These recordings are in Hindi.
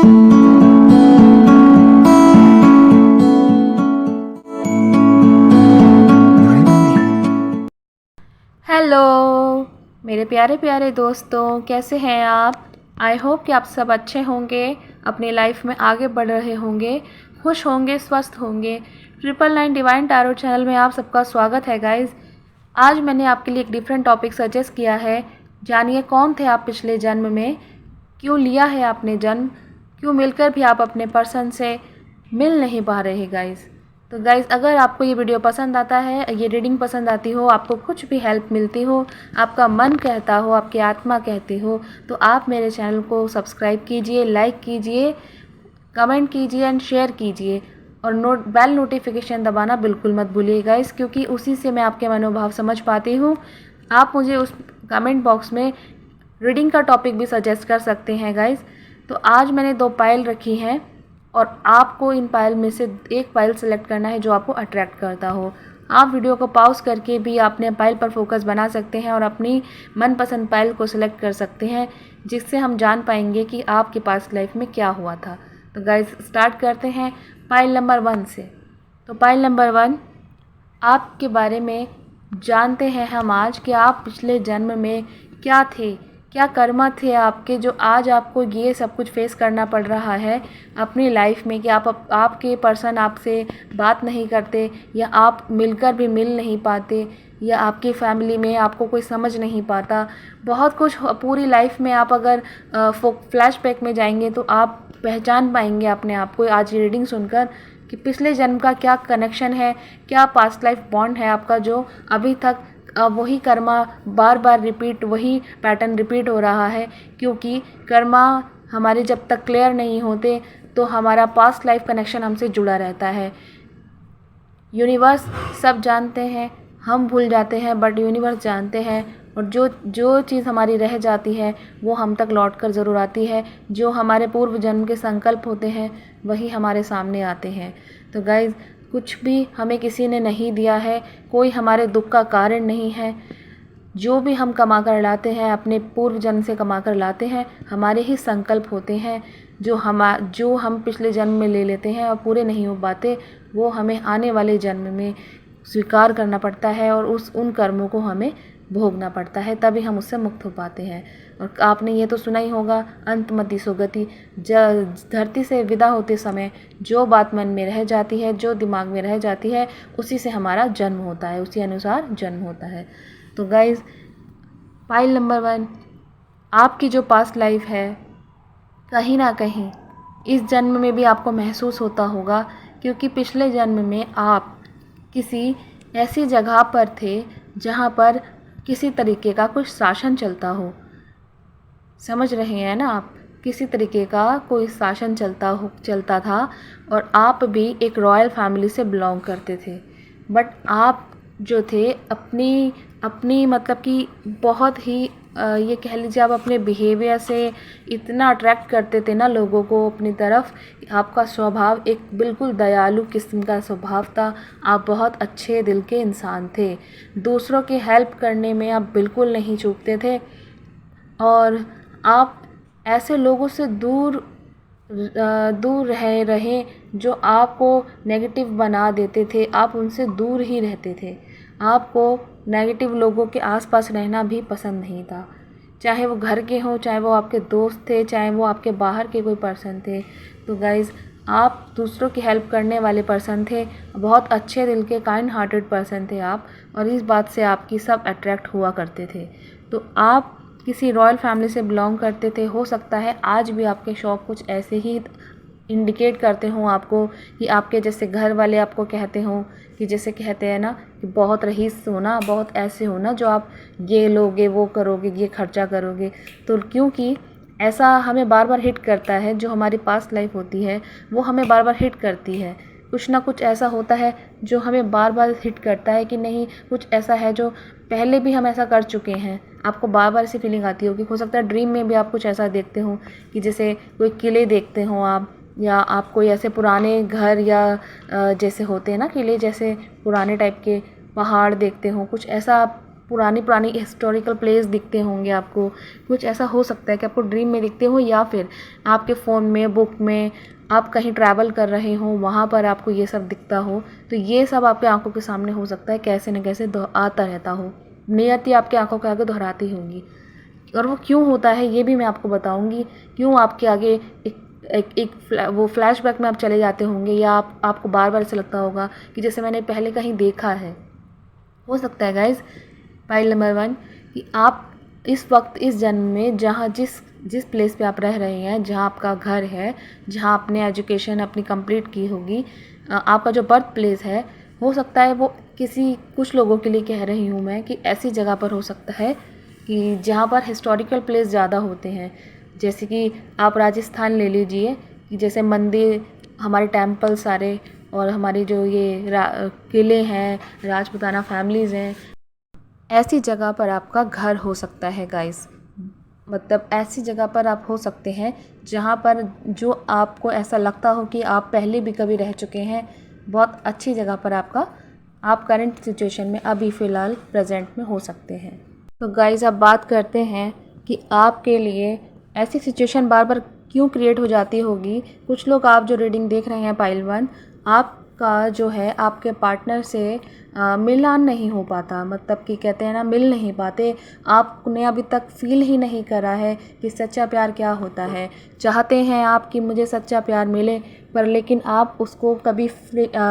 हेलो मेरे प्यारे प्यारे दोस्तों, कैसे हैं आप। आई होप कि आप सब अच्छे होंगे, अपनी लाइफ में आगे बढ़ रहे होंगे, खुश होंगे, स्वस्थ होंगे। 999 डिवाइन टैरो चैनल में आप सबका स्वागत है गाइस। आज मैंने आपके लिए एक डिफरेंट टॉपिक सजेस्ट किया है। जानिए कौन थे आप पिछले जन्म में, क्यों लिया है आपने जन्म, क्यों मिलकर भी आप अपने पर्सन से मिल नहीं पा रहे गाइस। तो गाइज़, अगर आपको ये वीडियो पसंद आता है, ये रीडिंग पसंद आती हो, आपको कुछ भी हेल्प मिलती हो, आपका मन कहता हो, आपकी आत्मा कहती हो, तो आप मेरे चैनल को सब्सक्राइब कीजिए, लाइक कीजिए, कमेंट कीजिए एंड शेयर कीजिए और बेल नोटिफिकेशन दबाना बिल्कुल मत भूलिए गाइज़, क्योंकि उसी से मैं आपके मनोभाव समझ पाती हूँ। आप मुझे उस कमेंट बॉक्स में रीडिंग का टॉपिक भी सजेस्ट कर सकते हैं गाइज़। तो आज मैंने 2 पायल रखी हैं और आपको इन पायल में से एक पायल सेलेक्ट करना है जो आपको अट्रैक्ट करता हो। आप वीडियो को पॉज करके भी अपने पायल पर फोकस बना सकते हैं और अपनी मनपसंद पायल को सिलेक्ट कर सकते हैं, जिससे हम जान पाएंगे कि आपके पास लाइफ में क्या हुआ था। तो गाइस, स्टार्ट करते हैं पायल नंबर 1 से। तो पायल नंबर 1, आपके बारे में जानते हैं हम आज कि आप पिछले जन्म में क्या थे, क्या कर्म थे आपके, जो आज आपको ये सब कुछ फेस करना पड़ रहा है अपनी लाइफ में कि आपके पर्सन आपसे बात नहीं करते, या आप मिलकर भी मिल नहीं पाते, या आपकी फैमिली में आपको कोई समझ नहीं पाता। बहुत कुछ पूरी लाइफ में आप अगर फ्लैशबैक में जाएंगे तो आप पहचान पाएंगे अपने आप को आज रीडिंग सुनकर कि पिछले जन्म का क्या कनेक्शन है, क्या पास्ट लाइफ बॉन्ड है आपका, जो अभी तक वही कर्मा बार बार रिपीट, वही पैटर्न रिपीट हो रहा है। क्योंकि कर्मा हमारे जब तक क्लियर नहीं होते तो हमारा पास्ट लाइफ कनेक्शन हमसे जुड़ा रहता है। यूनिवर्स सब जानते हैं, हम भूल जाते हैं, बट यूनिवर्स जानते हैं, और जो जो चीज़ हमारी रह जाती है वो हम तक लौट कर ज़रूर आती है। जो हमारे पूर्व जन्म के संकल्प होते हैं वही हमारे सामने आते हैं। तो गाइज़, कुछ भी हमें किसी ने नहीं दिया है, कोई हमारे दुख का कारण नहीं है। जो भी हम कमा कर लाते हैं अपने पूर्व जन्म से कमा कर लाते हैं, हमारे ही संकल्प होते हैं जो हम पिछले जन्म में ले लेते हैं और पूरे नहीं हो पाते, वो हमें आने वाले जन्म में स्वीकार करना पड़ता है और उन कर्मों को हमें भोगना पड़ता है, तभी हम उससे मुक्त हो पाते हैं। और आपने ये तो सुना ही होगा, अंतमति सो गति। धरती से विदा होते समय जो बात मन में रह जाती है, जो दिमाग में रह जाती है, उसी से हमारा जन्म होता है, उसी अनुसार जन्म होता है। तो गाइज़, पाइल नंबर 1, आपकी जो पास्ट लाइफ है, कहीं ना कहीं इस जन्म में भी आपको महसूस होता होगा, क्योंकि पिछले जन्म में आप किसी ऐसी जगह पर थे जहाँ पर किसी तरीके का कुछ शासन चलता हो। समझ रहे हैं ना आप, किसी तरीके का कोई शासन चलता था और आप भी एक रॉयल फैमिली से बिलोंग करते थे। बट आप जो थे अपनी अपनी मतलब कि बहुत ही ये कह लीजिए, आप अपने बिहेवियर से इतना अट्रैक्ट करते थे ना लोगों को अपनी तरफ। आपका स्वभाव एक बिल्कुल दयालु किस्म का स्वभाव था। आप बहुत अच्छे दिल के इंसान थे, दूसरों की हेल्प करने में आप बिल्कुल नहीं चूकते थे, और आप ऐसे लोगों से दूर रहे जो आपको नेगेटिव बना देते थे। आप उनसे दूर ही रहते थे। आपको नेगेटिव लोगों के आसपास रहना भी पसंद नहीं था, चाहे वो घर के हों, चाहे वो आपके दोस्त थे, चाहे वो आपके बाहर के कोई पर्सन थे। तो गाइज़, आप दूसरों की हेल्प करने वाले पर्सन थे, बहुत अच्छे दिल के काइंड हार्टेड पर्सन थे आप, और इस बात से आपकी सब अट्रैक्ट हुआ करते थे। तो आप किसी रॉयल फैमिली से बिलोंग करते थे। हो सकता है आज भी आपके शौक़ कुछ ऐसे ही इंडिकेट करते हों आपको, कि आपके जैसे घर वाले आपको कहते हों कि जैसे कहते हैं ना कि बहुत रईस होना, बहुत ऐसे होना जो आप ये लोगे, वो करोगे, ये खर्चा करोगे। तो क्योंकि ऐसा हमें बार बार हिट करता है, जो हमारी पास्ट लाइफ होती है वो हमें बार बार हिट करती है। कुछ ना कुछ ऐसा होता है जो हमें बार बार हिट करता है कि नहीं, कुछ ऐसा है जो पहले भी हम ऐसा कर चुके हैं। आपको बार बार ऐसी फीलिंग आती होगी। हो सकता है ड्रीम में भी आप कुछ ऐसा देखते हो कि जैसे कोई किले देखते हो आप, या आप कोई ऐसे पुराने घर, या जैसे होते हैं ना किले जैसे पुराने टाइप के पहाड़ देखते हो, कुछ ऐसा आप पुरानी पुरानी हिस्टोरिकल प्लेस दिखते होंगे आपको। कुछ ऐसा हो सकता है कि आपको ड्रीम में दिखते हो, या फिर आपके फ़ोन में, बुक में, आप कहीं ट्रैवल कर रहे हो वहाँ पर आपको ये सब दिखता हो। तो ये सब आपकी आंखों के सामने हो सकता है, कैसे न कैसे आता रहता हो, नियति आपकी आंखों के आगे दोहराती होंगी। और वो क्यों होता है ये भी मैं आपको बताऊंगी। क्यों आपके आगे वो फ्लैशबैक में आप चले जाते होंगे, या आपको बार बार ऐसा लगता होगा कि जैसे मैंने पहले कहीं देखा है। हो सकता है गाइज, पॉइंट नंबर 1, कि आप इस वक्त इस जन्म में जहाँ जिस जिस प्लेस पे आप रह रहे हैं, जहाँ आपका घर है, जहाँ आपने एजुकेशन अपनी कंप्लीट की होगी, आपका जो बर्थ प्लेस है, हो सकता है वो कुछ लोगों के लिए कह रही हूँ मैं कि ऐसी जगह पर हो सकता है कि जहाँ पर हिस्टोरिकल प्लेस ज़्यादा होते हैं। जैसे कि आप राजस्थान ले लीजिए, कि जैसे मंदिर, हमारे टेम्पल सारे, और हमारे जो ये किले हैं, राजपूताना फैमिलीज़ हैं, ऐसी जगह पर आपका घर हो सकता है गाइस। मतलब ऐसी जगह पर आप हो सकते हैं जहाँ पर जो आपको ऐसा लगता हो कि आप पहले भी कभी रह चुके हैं। बहुत अच्छी जगह पर आप करंट सिचुएशन में अभी फ़िलहाल प्रेजेंट में हो सकते हैं। तो गाइस, अब बात करते हैं कि आपके लिए ऐसी सिचुएशन बार बार क्यों क्रिएट हो जाती होगी। कुछ लोग, आप जो रीडिंग देख रहे हैं पाइल 1, आपका जो है आपके पार्टनर से मिलान नहीं हो पाता। मतलब कि कहते हैं ना, मिल नहीं पाते। आपने अभी तक फील ही नहीं करा है कि सच्चा प्यार क्या होता है। चाहते हैं आप कि मुझे सच्चा प्यार मिले, पर लेकिन आप उसको कभी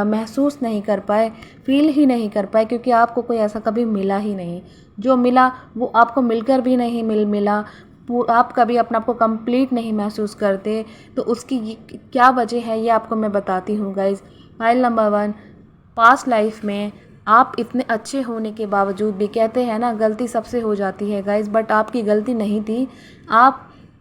महसूस नहीं कर पाए, फील ही नहीं कर पाए, क्योंकि आपको कोई ऐसा कभी मिला ही नहीं। जो मिला वो आपको मिलकर भी नहीं मिला। आप कभी अपने आप को कंप्लीट नहीं महसूस करते। तो उसकी क्या वजह है ये आपको मैं बताती हूँ guys. File number 1, past life में आप इतने अच्छे होने के बावजूद भी, कहते हैं ना गलती सबसे हो जाती है गाइज, बट आपकी गलती नहीं थी।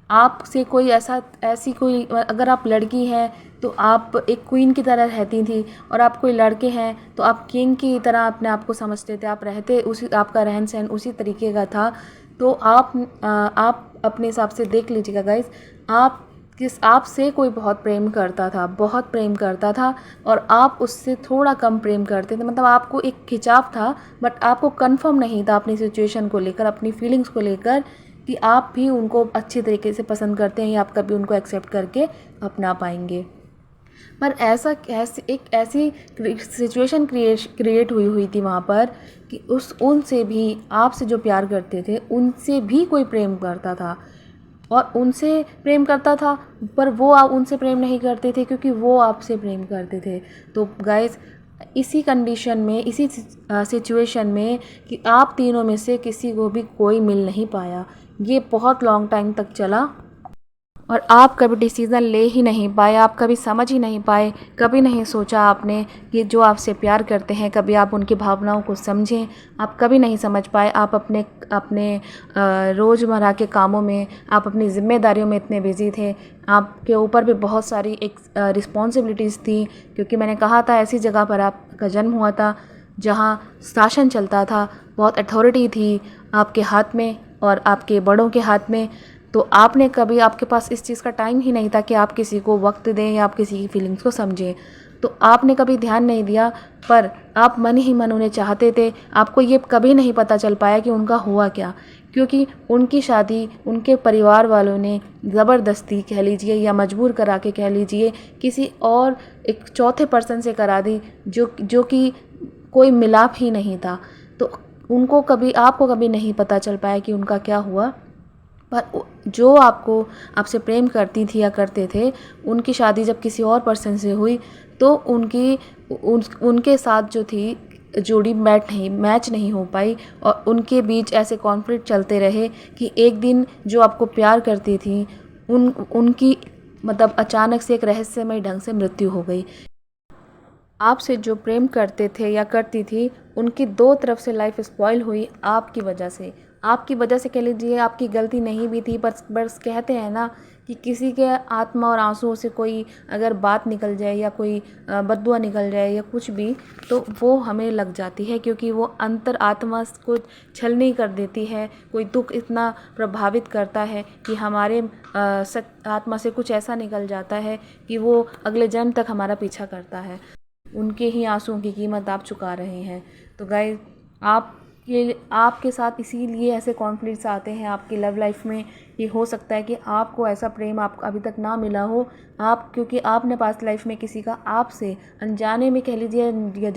आपसे कोई ऐसी कोई, अगर आप लड़की हैं तो आप एक क्वीन की तरह रहती थी, और आप कोई लड़के हैं तो आप किंग की तरह अपने आप को समझते थे। आप रहते उसी, आपका रहन सहन उसी तरीके का था। तो आप अपने हिसाब से देख लीजिएगा गाइज। आपसे कोई बहुत प्रेम करता था, बहुत प्रेम करता था, और आप उससे थोड़ा कम प्रेम करते थे। मतलब आपको एक खिंचाव था, बट आपको कंफर्म नहीं था अपनी सिचुएशन को लेकर, अपनी फीलिंग्स को लेकर, कि आप भी उनको अच्छी तरीके से पसंद करते हैं, या आप कभी उनको एक्सेप्ट करके अपना पाएंगे। पर ऐसी सिचुएशन क्रिएट हुई थी वहाँ पर, कि उनसे भी, आपसे जो प्यार करते थे उनसे भी कोई प्रेम करता था, और उनसे प्रेम करता था, पर वो आप उनसे प्रेम नहीं करते थे, क्योंकि वो आपसे प्रेम करते थे। तो गाइस, इसी कंडीशन में, इसी सिचुएशन में, कि आप तीनों में से किसी को भी कोई मिल नहीं पाया, ये बहुत लॉन्ग टाइम तक चला, और आप कभी डिसीज़न ले ही नहीं पाए, आप कभी समझ ही नहीं पाए, कभी नहीं सोचा आपने कि जो आपसे प्यार करते हैं, कभी आप उनकी भावनाओं को समझें। आप कभी नहीं समझ पाए। आप अपने अपने रोज़मर्रा के कामों में, आप अपनी ज़िम्मेदारियों में इतने बिज़ी थे। आपके ऊपर भी बहुत सारी एक रिस्पॉन्सिबिलिटीज़ थी, क्योंकि मैंने कहा था ऐसी जगह पर आपका जन्म हुआ था जहाँ शासन चलता था, बहुत अथॉरिटी थी आपके हाथ में और आपके बड़ों के हाथ में। तो आपने कभी, आपके पास इस चीज़ का टाइम ही नहीं था कि आप किसी को वक्त दें या आप किसी की फीलिंग्स को समझें। तो आपने कभी ध्यान नहीं दिया, पर आप मन ही मन उन्हें चाहते थे। आपको ये कभी नहीं पता चल पाया कि उनका हुआ क्या, क्योंकि उनकी शादी उनके परिवार वालों ने ज़बरदस्ती कह लीजिए, या मजबूर करा के कह लीजिए, किसी और एक चौथे पर्सन से करा दी, जो कि कोई मिलाप ही नहीं था। तो आपको कभी नहीं पता चल पाया कि उनका क्या हुआ। पर जो आपसे प्रेम करती थी या करते थे, उनकी शादी जब किसी और पर्सन से हुई, तो उनके साथ जो थी जोड़ी मैच नहीं हो पाई, और उनके बीच ऐसे कॉन्फ्लिक्ट चलते रहे कि एक दिन जो आपको प्यार करती थी, उनकी मतलब अचानक से एक रहस्यमय ढंग से मृत्यु हो गई। आपसे जो प्रेम करते थे या करती थी, उनकी दो तरफ से लाइफ स्पॉइल हुई आपकी वजह से। आपकी वजह से कह लीजिए, आपकी गलती नहीं भी थी, बस कहते हैं ना कि किसी के आत्मा और आंसुओं से कोई अगर बात निकल जाए, या कोई बददुआ निकल जाए, या कुछ भी, तो वो हमें लग जाती है, क्योंकि वो अंतर आत्मा को छलनी कर देती है। कोई दुख इतना प्रभावित करता है कि हमारे आत्मा से कुछ ऐसा निकल जाता है कि वो अगले जन्म तक हमारा पीछा करता है। उनके ही आंसुओं की कीमत आप चुका रहे हैं। तो गाइस, आप कि आपके साथ इसीलिए ऐसे कॉन्फ्लिक्ट्स आते हैं आपकी लव लाइफ में। ये हो सकता है कि आपको ऐसा प्रेम आपको अभी तक ना मिला हो, आप क्योंकि आपने पास्ट लाइफ में किसी का आपसे अनजाने में कह लीजिए या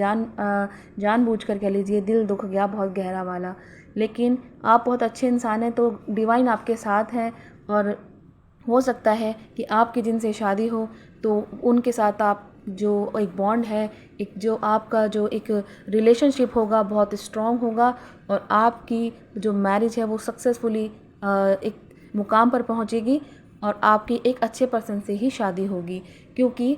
जानबूझकर कह लीजिए दिल दुख गया बहुत गहरा वाला। लेकिन आप बहुत अच्छे इंसान हैं तो डिवाइन आपके साथ हैं, और हो सकता है कि आपकी जिनसे शादी हो तो उनके साथ आप जो एक बॉन्ड है, एक जो आपका जो एक रिलेशनशिप होगा बहुत स्ट्रॉन्ग होगा, और आपकी जो मैरिज है वो सक्सेसफुली एक मुकाम पर पहुंचेगी, और आपकी एक अच्छे पर्सन से ही शादी होगी। क्योंकि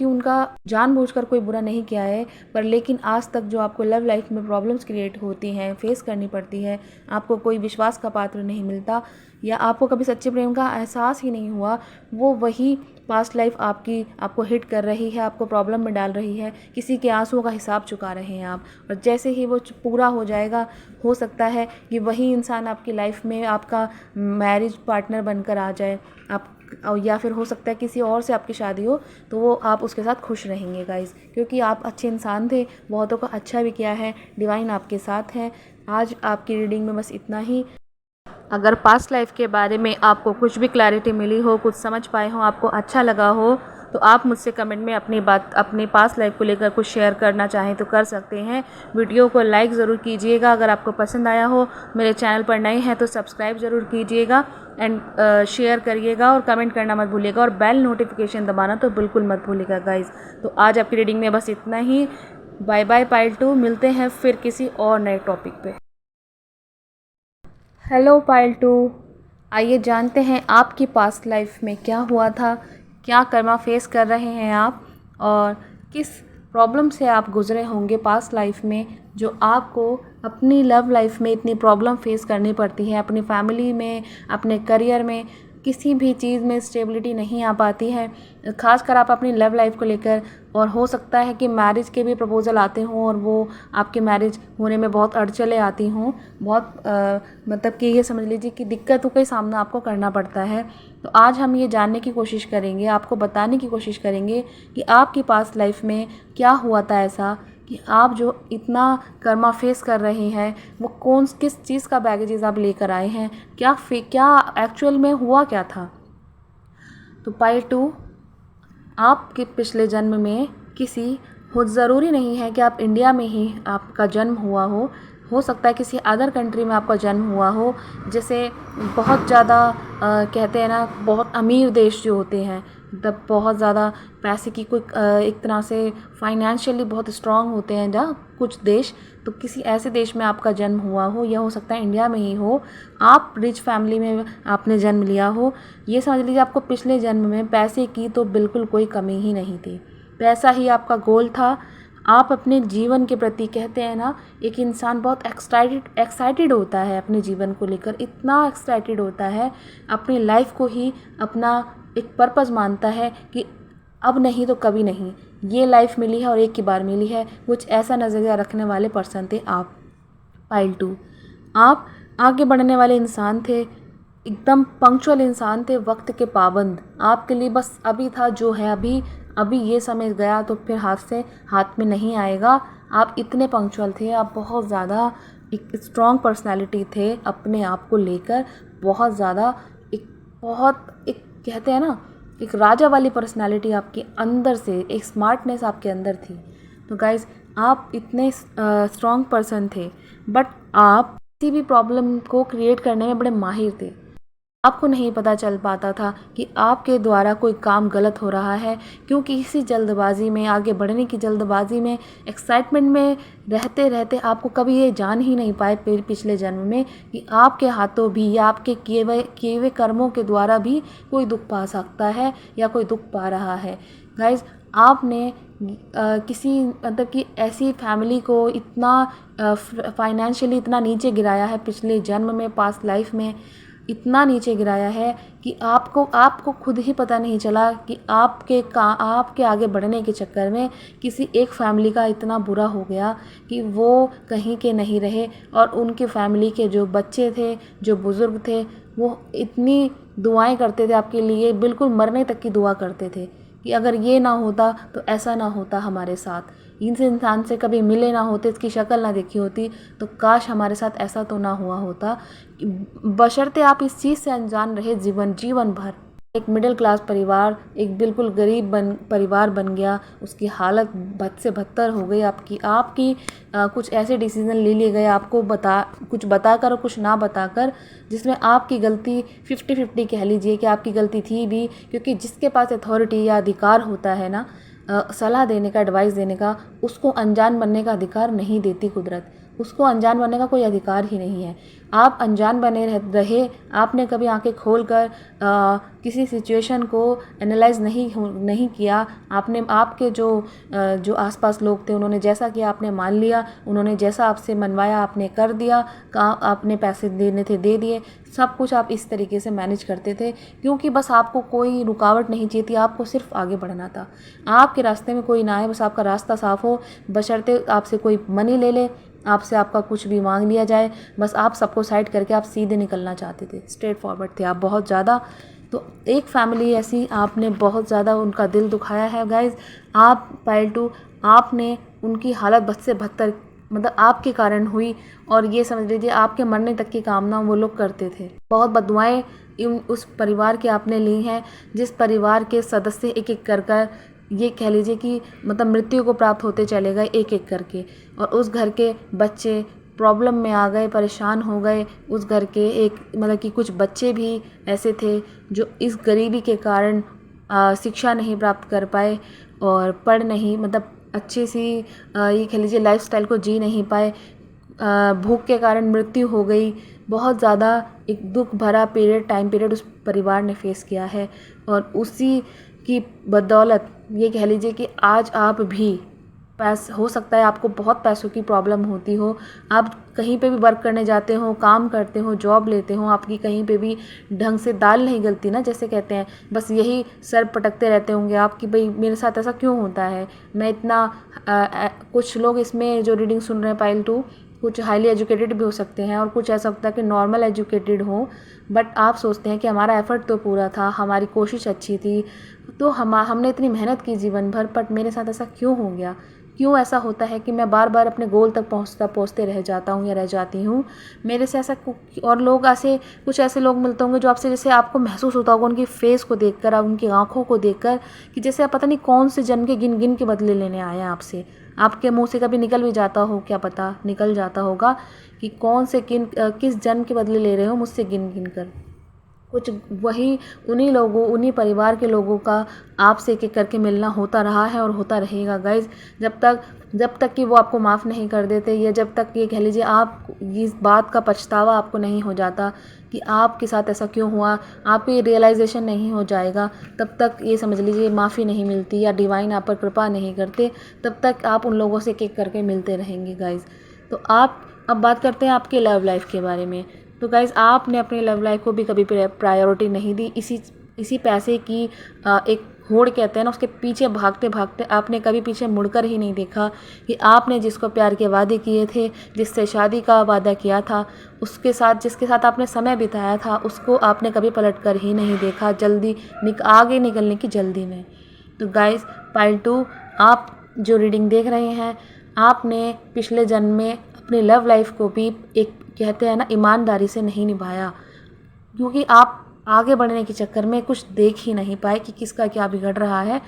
उनका जानबूझकर कोई बुरा नहीं किया है, पर लेकिन आज तक जो आपको लव लाइफ में प्रॉब्लम्स क्रिएट होती हैं, फेस करनी पड़ती है, आपको कोई विश्वास का पात्र नहीं मिलता या आपको कभी सच्चे प्रेम का एहसास ही नहीं हुआ, वो वही पास्ट लाइफ आपको हिट कर रही है, आपको प्रॉब्लम में डाल रही है, किसी के आंसुओं का हिसाब चुका रहे हैं आप। और जैसे ही वो पूरा हो जाएगा, हो सकता है कि वही इंसान आपकी लाइफ में आपका मैरिज पार्टनर बनकर आ जाए, या फिर हो सकता है किसी और से आपकी शादी हो तो वो आप उसके साथ खुश रहेंगे गाइस, क्योंकि आप अच्छे इंसान थे, बहुतों का अच्छा भी किया है, डिवाइन आपके साथ है। आज आपकी रीडिंग में बस इतना ही। अगर पास्ट लाइफ के बारे में आपको कुछ भी क्लैरिटी मिली हो, कुछ समझ पाए हो, आपको अच्छा लगा हो, तो आप मुझसे कमेंट में अपनी बात अपने पास्ट लाइफ को लेकर कुछ शेयर करना चाहें तो कर सकते हैं। वीडियो को लाइक ज़रूर कीजिएगा, अगर आपको पसंद आया हो। मेरे चैनल पर नए हैं तो सब्सक्राइब ज़रूर कीजिएगा, एंड शेयर करिएगा और कमेंट करना मत भूलिएगा, और बेल नोटिफिकेशन दबाना तो बिल्कुल मत भूलिएगा गाइज़। तो आज आपकी रीडिंग में बस इतना ही। बाय बाय पाइल 2, मिलते हैं फिर किसी और नए टॉपिक पे। हेलो पाइल 2, आइए जानते हैं आपकी पास्ट लाइफ में क्या हुआ था, क्या कर्मा फेस कर रहे हैं आप, और किस प्रॉब्लम से आप गुजरे होंगे पास्ट लाइफ में, जो आपको अपनी लव लाइफ में इतनी प्रॉब्लम फेस करनी पड़ती है, अपनी फैमिली में, अपने करियर में, किसी भी चीज़ में स्टेबिलिटी नहीं आ पाती है, खासकर आप अपनी लव लाइफ को लेकर। और हो सकता है कि मैरिज के भी प्रपोज़ल आते हों और वो आपके मैरिज होने में बहुत अड़चलें आती हों, बहुत मतलब कि ये समझ लीजिए कि दिक्कतों का सामना आपको करना पड़ता है। तो आज हम ये जानने की कोशिश करेंगे, आपको बताने की कोशिश करेंगे कि आपकी पास्ट लाइफ में क्या हुआ था ऐसा कि आप जो इतना कर्मा फेस कर रहे हैं, वो किस चीज़ का बैगेजेस आप लेकर आए हैं, क्या एक्चुअल में हुआ क्या था। तो पाइल 2, आपके पिछले जन्म में ज़रूरी नहीं है कि आप इंडिया में ही आपका जन्म हुआ हो सकता है किसी अदर कंट्री में आपका जन्म हुआ हो, जैसे बहुत ज़्यादा कहते हैं ना, बहुत अमीर देश जो होते हैं, मतलब बहुत ज़्यादा पैसे की कोई एक तरह से फाइनेंशियली बहुत स्ट्रांग होते हैं जहाँ कुछ देश, तो किसी ऐसे देश में आपका जन्म हुआ हो, या हो सकता है इंडिया में ही हो, आप रिच फैमिली में आपने जन्म लिया हो। ये समझ लीजिए आपको पिछले जन्म में पैसे की तो बिल्कुल कोई कमी ही नहीं थी, पैसा ही आपका गोल था। आप अपने जीवन के प्रति, कहते हैं ना, एक इंसान बहुत एक्साइटेड होता है अपने जीवन को लेकर, इतना एक्साइटेड होता है, अपनी लाइफ को ही अपना एक पर्पस मानता है कि अब नहीं तो कभी नहीं, ये लाइफ मिली है और एक ही बार मिली है, कुछ ऐसा नज़रिया रखने वाले पर्सन थे आप पाइल 2। आप आगे बढ़ने वाले इंसान थे, एकदम पंक्चुअल इंसान थे, वक्त के पाबंद। आपके लिए बस अभी था जो है अभी, अभी ये समय गया तो फिर हाथ में नहीं आएगा। आप इतने पंक्चुअल थे, आप बहुत ज़्यादा एक स्ट्रॉन्ग पर्सनालिटी थे अपने आप को लेकर, बहुत ज़्यादा एक कहते हैं ना, एक राजा वाली पर्सनालिटी आपके अंदर से, एक स्मार्टनेस आपके अंदर थी। तो गाइज़, आप इतने स्ट्रॉन्ग पर्सन थे, बट आप किसी भी प्रॉब्लम को क्रिएट करने में बड़े माहिर थे। आपको नहीं पता चल पाता था कि आपके द्वारा कोई काम गलत हो रहा है, क्योंकि इसी जल्दबाजी में, आगे बढ़ने की जल्दबाजी में, एक्साइटमेंट में रहते रहते आपको कभी ये जान ही नहीं पाए पिछले जन्म में कि आपके हाथों भी या आपके किए हुए कर्मों के द्वारा भी कोई दुख पा सकता है या कोई दुख पा रहा है। गाइज़, आपने किसी मतलब कि ऐसी फैमिली को इतना फाइनेंशियली इतना नीचे गिराया है पिछले जन्म में, पास्ट लाइफ में इतना नीचे गिराया है कि आपको खुद ही पता नहीं चला कि आपके आगे बढ़ने के चक्कर में किसी एक फैमिली का इतना बुरा हो गया कि वो कहीं के नहीं रहे, और उनके फैमिली के जो बच्चे थे, जो बुज़ुर्ग थे, वो इतनी दुआएं करते थे आपके लिए, बिल्कुल मरने तक की दुआ करते थे कि अगर ये ना होता तो ऐसा ना होता हमारे साथ, इस इंसान से कभी मिले ना होते, इसकी शक्ल ना देखी होती तो काश हमारे साथ ऐसा तो ना हुआ होता। बशर्ते आप इस चीज़ से अनजान रहे जीवन भर। एक मिडिल क्लास परिवार एक बिल्कुल गरीब परिवार बन गया, उसकी हालत बद से बदतर हो गई। आपकी कुछ ऐसे डिसीज़न ले लिए गए आपको कुछ बताकर और कुछ ना बताकर, जिसमें आपकी गलती 50-50 कह लीजिए कि आपकी गलती थी भी, क्योंकि जिसके पास अथॉरिटी या अधिकार होता है ना सलाह देने का, एडवाइस देने का, उसको अनजान बनने का अधिकार नहीं देती कुदरत। उसको अनजान बनने का कोई अधिकार ही नहीं है। आप अनजान बने रहे, आपने कभी आंखें खोलकर किसी सिचुएशन को एनालाइज नहीं किया। आपने आपके जो आसपास लोग थे उन्होंने जैसा किया आपने मान लिया, उन्होंने जैसा आपसे मनवाया आपने कर दिया, आपने पैसे देने थे दे दिए, सब कुछ आप इस तरीके से मैनेज करते थे, क्योंकि बस आपको कोई रुकावट नहीं चाहिए थी, आपको सिर्फ आगे बढ़ना था। आपके रास्ते में कोई ना आए, बस आपका रास्ता साफ हो, बशर्ते आपसे कोई मनी ले ले, आपसे आपका कुछ भी मांग लिया जाए, बस आप सबको साइड करके आप सीधे निकलना चाहते थे, स्ट्रेट फॉरवर्ड थे आप बहुत ज़्यादा। तो एक फैमिली ऐसी आपने बहुत ज़्यादा उनका दिल दुखाया है गाइज़। आप पायलटू, आपने उनकी हालत बद से बदतर मतलब आपके कारण हुई, और ये समझ लीजिए आपके मरने तक की कामना वो लोग करते थे। बहुत बददुआएं उस परिवार के आपने ली हैं, जिस परिवार के सदस्य एक एक कर ये कह लीजिए कि मतलब मृत्यु को प्राप्त होते चले गए एक एक करके, और उस घर के बच्चे प्रॉब्लम में आ गए, परेशान हो गए। उस घर के एक मतलब कि कुछ बच्चे भी ऐसे थे जो इस गरीबी के कारण शिक्षा नहीं प्राप्त कर पाए और पढ़ नहीं मतलब अच्छी सी ये कह लीजिए लाइफस्टाइल को जी नहीं पाए। भूख के कारण मृत्यु हो गई। बहुत ज़्यादा एक दुख भरा टाइम पीरियड उस परिवार ने फेस किया है, और उसी की बदौलत ये कह लीजिए कि आज आप भी हो सकता है आपको बहुत पैसों की प्रॉब्लम होती हो, आप कहीं पे भी वर्क करने जाते हो, काम करते हो, जॉब लेते हो, आपकी कहीं पे भी ढंग से दाल नहीं गलती ना जैसे कहते हैं, बस यही सर पटकते रहते होंगे आप कि भाई मेरे साथ ऐसा क्यों होता है, मैं इतना कुछ लोग इसमें जो रीडिंग सुन रहे हैं पाइल 2 कुछ हाईली एजुकेटेड भी हो सकते हैं और कुछ ऐसा होता है कि नॉर्मल एजुकेटेड हो, बट आप सोचते हैं कि हमारा एफ़र्ट तो पूरा था, हमारी कोशिश अच्छी थी, तो हमने इतनी मेहनत की जीवन भर, बट मेरे साथ ऐसा क्यों हो गया, क्यों ऐसा होता है कि मैं बार बार अपने गोल तक पहुँचते रह जाता हूँ या रह जाती हूँ मेरे से ऐसा। और लोग ऐसे कुछ ऐसे लोग मिलते होंगे जो आपसे जैसे आपको महसूस होता होगा उनकी फेस को देखकर, उनकी आँखों को देखकर कि जैसे आप पता नहीं कौन से जन्म के गिन गिन के बदले लेने आए हैं आपसे। आपके मुंह से कभी निकल भी जाता हो, क्या पता निकल जाता होगा कि कौन से किस जन्म के बदले ले रहे हो मुझसे गिन गिन कर। कुछ वही उन्हीं लोगों, उन्हीं परिवार के लोगों का आपसे एक एक करके मिलना होता रहा है और होता रहेगा गाइज़, जब तक कि वो आपको माफ़ नहीं कर देते, या जब तक ये कह लीजिए आप इस बात का पछतावा आपको नहीं हो जाता कि आपके साथ ऐसा क्यों हुआ, आपको ये रियलाइजेशन नहीं हो जाएगा, तब तक ये समझ लीजिए माफ़ी नहीं मिलती या डिवाइन आप पर कृपा नहीं करते, तब तक आप उन लोगों से एक एक करके मिलते रहेंगे गाइज़। तो आप अब बात करते हैं आपके लव लाइफ के बारे में। तो गाइज़ आपने अपनी लव लाइफ को भी कभी प्रायोरिटी नहीं दी, इसी पैसे की एक होड़ कहते हैं ना, उसके पीछे भागते भागते आपने कभी पीछे मुड़कर ही नहीं देखा कि आपने जिसको प्यार के वादे किए थे, जिससे शादी का वादा किया था, उसके साथ जिसके साथ आपने समय बिताया था, उसको आपने कभी पलट कर ही नहीं देखा, आगे निकलने की जल्दी में। तो गाइज़ पाइल 2 आप जो रीडिंग देख रहे हैं, आपने पिछले जन्म में अपनी लव लाइफ को भी एक कहते हैं ना ईमानदारी से नहीं निभाया, क्योंकि आप आगे बढ़ने के चक्कर में कुछ देख ही नहीं पाए कि किसका क्या बिगड़ रहा है।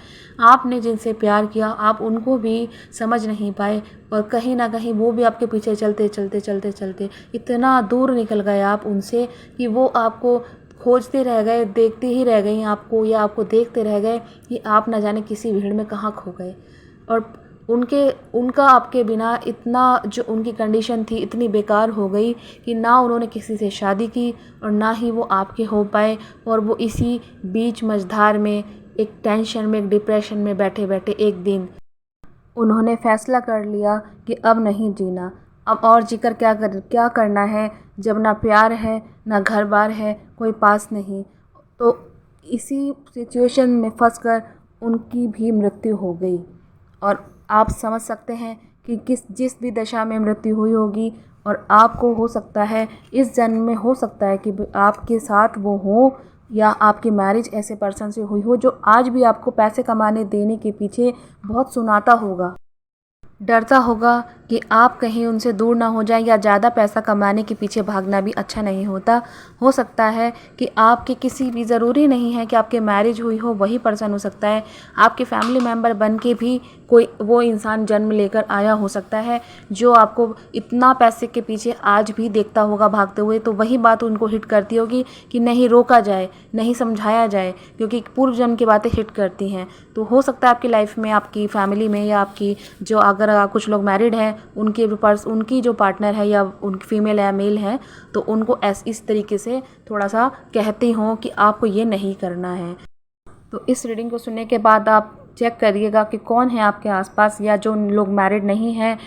आपने जिनसे प्यार किया आप उनको भी समझ नहीं पाए, और कहीं ना कहीं वो भी आपके पीछे चलते इतना दूर निकल गए आप उनसे कि वो आपको खोजते रह गए, देखते ही रह गई आपको, या आपको देखते रह गए कि आप न जाने किसी भीड़ में कहाँ खो गए। और उनका आपके बिना इतना जो उनकी कंडीशन थी इतनी बेकार हो गई कि ना उन्होंने किसी से शादी की और ना ही वो आपके हो पाए, और वो इसी बीच मझधार में एक टेंशन में, एक डिप्रेशन में बैठे बैठे एक दिन उन्होंने फ़ैसला कर लिया कि अब नहीं जीना, अब और जीकर क्या करना है, जब ना प्यार है ना घर बार है, कोई पास नहीं। तो इसी सिचुएशन में फंसकर उनकी भी मृत्यु हो गई, और आप समझ सकते हैं कि जिस भी दशा में मृत्यु हुई होगी, और आपको हो सकता है इस जन्म में हो सकता है कि आपके साथ वो हो, या आपकी मैरिज ऐसे पर्सन से हुई हो जो आज भी आपको पैसे कमाने देने के पीछे बहुत सुनाता होगा, डरता होगा कि आप कहीं उनसे दूर ना हो जाएं, या ज़्यादा पैसा कमाने के पीछे भागना भी अच्छा नहीं होता। हो सकता है कि आपके किसी भी, ज़रूरी नहीं है कि आपके मैरिज हुई हो वही पर्सन हो सकता है, आपके फैमिली मेम्बर बन के भी कोई वो इंसान जन्म लेकर आया हो सकता है जो आपको इतना पैसे के पीछे आज भी देखता होगा भागते हुए। तो वही बात उनको हिट करती होगी कि नहीं रोका जाए, नहीं समझाया जाए, क्योंकि पूर्व जन्म की बातें हिट करती हैं। तो हो सकता है आपकी लाइफ में, आपकी फैमिली में, या आपकी जो अगर कुछ लोग मैरिड हैं उनकी जो पार्टनर है या उनकी फीमेल या मेल है, तो उनको इस तरीके से थोड़ा सा कहती हों कि आपको ये नहीं करना है। तो इस रीडिंग को सुनने के बाद आप चेक करिएगा कि कौन है आपके आसपास, या जो लोग मैरिड नहीं हैं,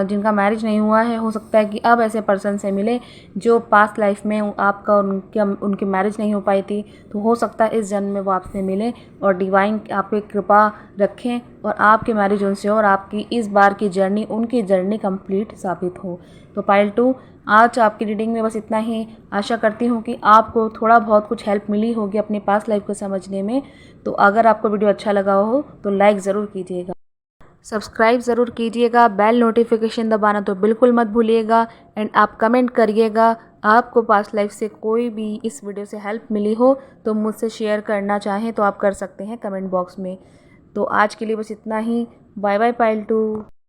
जिनका मैरिज नहीं हुआ है, हो सकता है कि अब ऐसे पर्सन से मिले जो पास्ट लाइफ में आपका उनकी मैरिज नहीं हो पाई थी। तो हो सकता है इस जन्म में वो आपसे मिले और डिवाइन आप पे कृपा रखें और आपकी मैरिज उनसे हो और आपकी इस बार की जर्नी उनकी जर्नी कंप्लीट साबित हो। तो पाइल 2, आज आपकी रीडिंग में बस इतना ही। आशा करती हूँ कि आपको थोड़ा बहुत कुछ हेल्प मिली होगी अपने पास्ट लाइफ को समझने में। तो अगर आपको वीडियो अच्छा लगा हो तो लाइक ज़रूर कीजिएगा, सब्सक्राइब ज़रूर कीजिएगा, बेल नोटिफिकेशन दबाना तो बिल्कुल मत भूलिएगा। एंड आप कमेंट करिएगा, आपको पास्ट लाइफ से कोई भी इस वीडियो से हेल्प मिली हो तो मुझसे शेयर करना चाहें तो आप कर सकते हैं कमेंट बॉक्स में। तो आज के लिए बस इतना ही। Bye bye pile 2।